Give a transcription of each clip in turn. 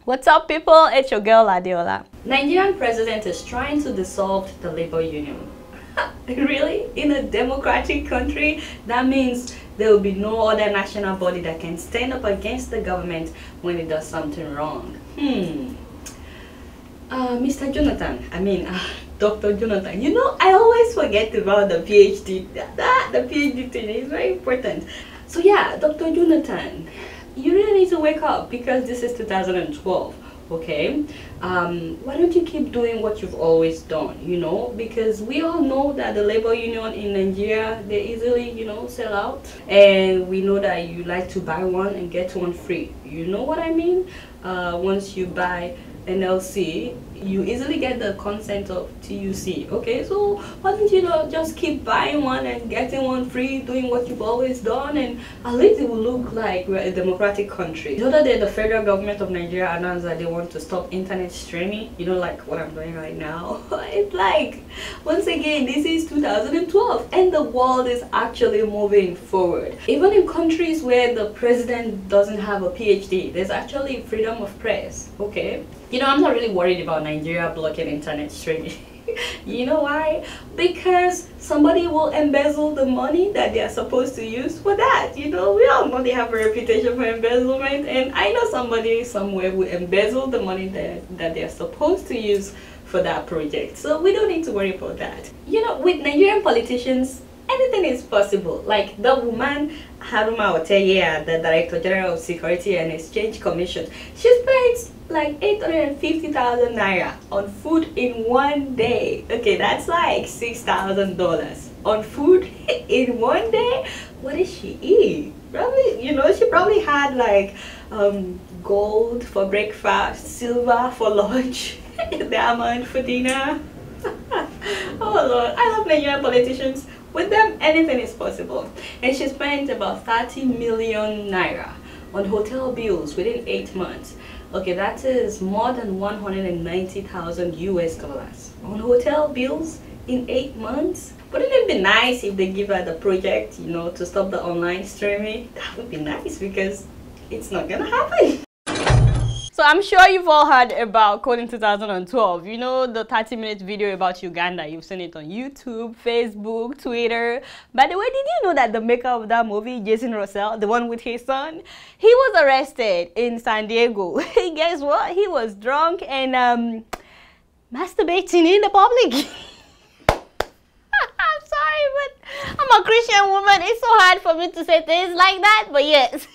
What's up, people? It's your girl Adeola. Nigerian president is trying to dissolve the labor union. Really? In a democratic country? That means there will be no other national body that can stand up against the government when it does something wrong. Mr. Jonathan, Dr. Jonathan, you know, I always forget about the PhD. The PhD thing is very important. So yeah, Dr. Jonathan, you really need to wake up because this is 2012, okay? Why don't you keep doing what you've always done, you know? Because we all know that the labor union in Nigeria, they easily, you know, sell out. And we know that you like to buy one and get one free. You know what I mean? Once you buy NLC, you easily get the consent of TUC. Okay, so why don't you just keep buying one and getting one free, doing what you've always done, and at least it will look like we're a democratic country. The other day, the federal government of Nigeria announced that they want to stop internet streaming, you know, like what I'm doing right now. It's like, once again, this is 2012 and the world is actually moving forward. Even in countries where the president doesn't have a PhD, there's actually freedom of press. Okay, you know, I'm not really worried about Nigeria blocking internet streaming. You know why? Because somebody will embezzle the money that they are supposed to use for that. You know, we all know they have a reputation for embezzlement, and I know somebody somewhere will embezzle the money that they are supposed to use for that project. So we don't need to worry about that. You know, with Nigerian politicians, anything is possible. Like the woman Haruma Oteye, the Director General of Security and Exchange Commission, she spends like 850,000 naira on food in one day. Okay, that's like $6,000 on food in one day. What did she eat? Probably, you know, she probably had like gold for breakfast, silver for lunch, diamond for dinner. Oh Lord, I love Nigerian politicians. With them, anything is possible. And she spent about 30 million naira on hotel bills within 8 months. Okay, that is more than 190,000 US dollars on hotel bills in 8 months. Wouldn't it be nice if they give her the project, you know, to stop the online streaming? That would be nice because it's not gonna happen. So I'm sure you've all heard about Kony 2012. You know, the 30-minute video about Uganda. You've seen it on YouTube, Facebook, Twitter. By the way, did you know that the maker of that movie, Jason Russell, the one with his son, he was arrested in San Diego. Guess what? He was drunk and masturbating in the public. I'm sorry, but I'm a Christian woman. It's so hard for me to say things like that, but yes.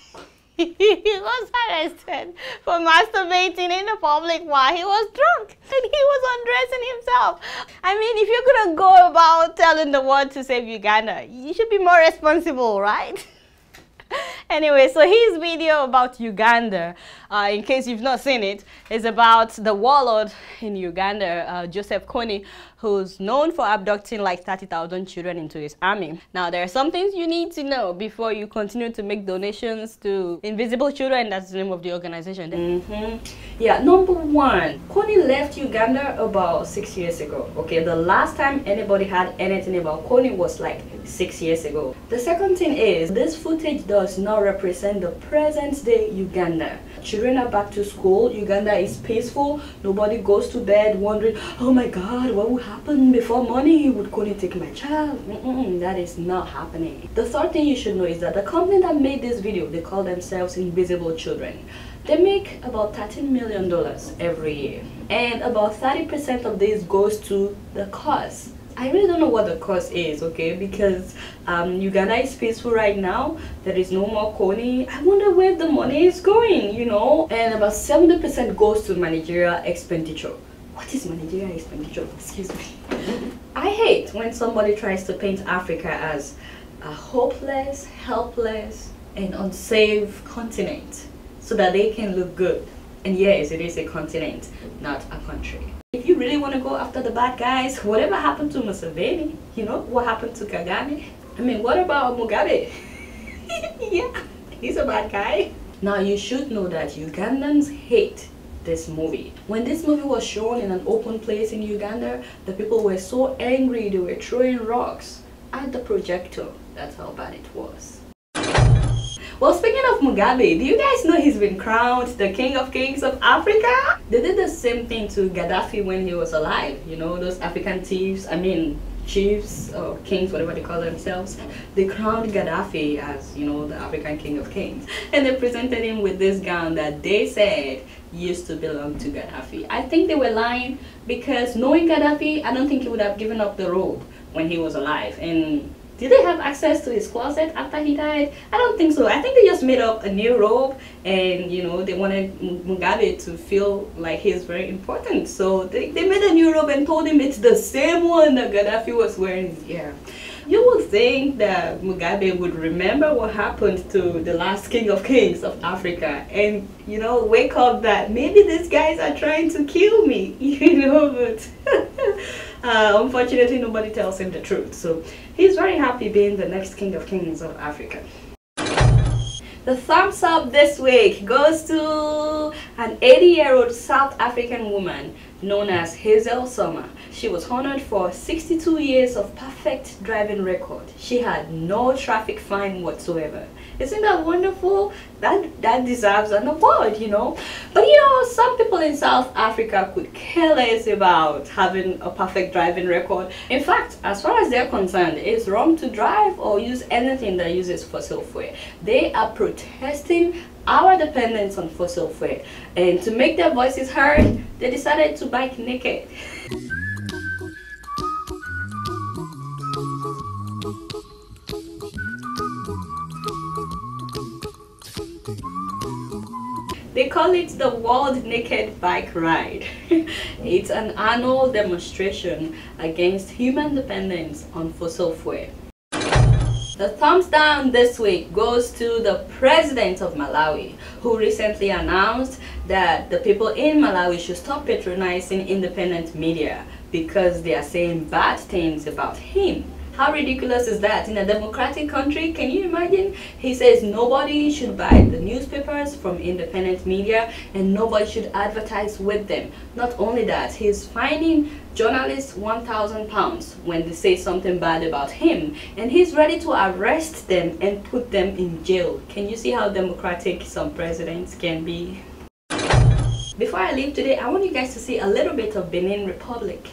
He was arrested for masturbating in the public while he was drunk and he was undressing himself. I mean, if you're gonna go about telling the world to save Uganda, you should be more responsible, right? Anyway, so his video about Uganda, in case you've not seen it, is about the warlord in Uganda, Joseph Kony, who's known for abducting like 30,000 children into his army. Now, there are some things you need to know before you continue to make donations to Invisible Children. That's the name of the organization. Yeah, number one, Kony left Uganda about 6 years ago. Okay, the last time anybody had anything about Kony was like 6 years ago. The second thing is, this footage does not represent the present day Uganda. Children are back to school. Uganda is peaceful. Nobody goes to bed wondering, oh my God, what will happen before morning? Would Kony take my child? That is not happening. The third thing you should know is that the company that made this video, they call themselves Invisible Children. They make about $13 million every year. And about 30% of this goes to the cause. I really don't know what the cause is, okay, because Uganda is peaceful right now. There is no more Kony. I wonder where the money is going, you know. And about 70% goes to managerial expenditure. What is managerial expenditure? Excuse me. I hate when somebody tries to paint Africa as a hopeless, helpless, and unsafe continent so that they can look good. And yes, it is a continent, not a country. If you really want to go after the bad guys, whatever happened to Museveni? You know, what happened to Kagame? I mean, what about Mugabe? Yeah, he's a bad guy. Now, you should know that Ugandans hate this movie. When this movie was shown in an open place in Uganda, the people were so angry they were throwing rocks at the projector. That's how bad it was. Well, speaking Speaking of Mugabe, do you guys know he's been crowned the King of Kings of Africa? They did the same thing to Gadaffi when he was alive. You know, those African thieves, I mean chiefs or kings, whatever they call themselves. They crowned Gadaffi as, you know, the African King of Kings. And they presented him with this gown that they said used to belong to Gadaffi. I think they were lying, because knowing Gadaffi, I don't think he would have given up the robe when he was alive. And did they have access to his closet after he died? I don't think so. I think they just made up a new robe, and you know, they wanted Mugabe to feel like he's very important. So they made a new robe and told him it's the same one that Gadaffi was wearing. Yeah. You would think that Mugabe would remember what happened to the last King of Kings of Africa and, you know, wake up that maybe these guys are trying to kill me, you know, but unfortunately nobody tells him the truth. So he's very happy being the next King of Kings of Africa. The thumbs up this week goes to an 80-year-old South African woman known as Hazel Sommer. She was honored for 62 years of perfect driving record. She had no traffic fine whatsoever. Isn't that wonderful? That deserves an award, you know. But you know, some people in South Africa could care less about having a perfect driving record. In fact, as far as they're concerned, it's wrong to drive or use anything that uses fossil fuel. They are protesting our dependence on fossil fuel, and to make their voices heard, they decided to bike naked. They call it the World Naked Bike Ride. It's an annual demonstration against human dependence on fossil fuel. The thumbs down this week goes to the president of Malawi, who recently announced that the people in Malawi should stop patronizing independent media because they are saying bad things about him. How ridiculous is that? In a democratic country, can you imagine? He says nobody should buy the newspapers from independent media and nobody should advertise with them. Not only that, he's fining journalists £1,000 when they say something bad about him, and he's ready to arrest them and put them in jail. Can you see how democratic some presidents can be? Before I leave today, I want you guys to see a little bit of Benin Republic.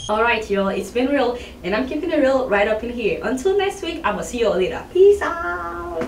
Alright y'all, it's been real and I'm keeping it real right up in here. Until next week, I'ma see y'all later. Peace out.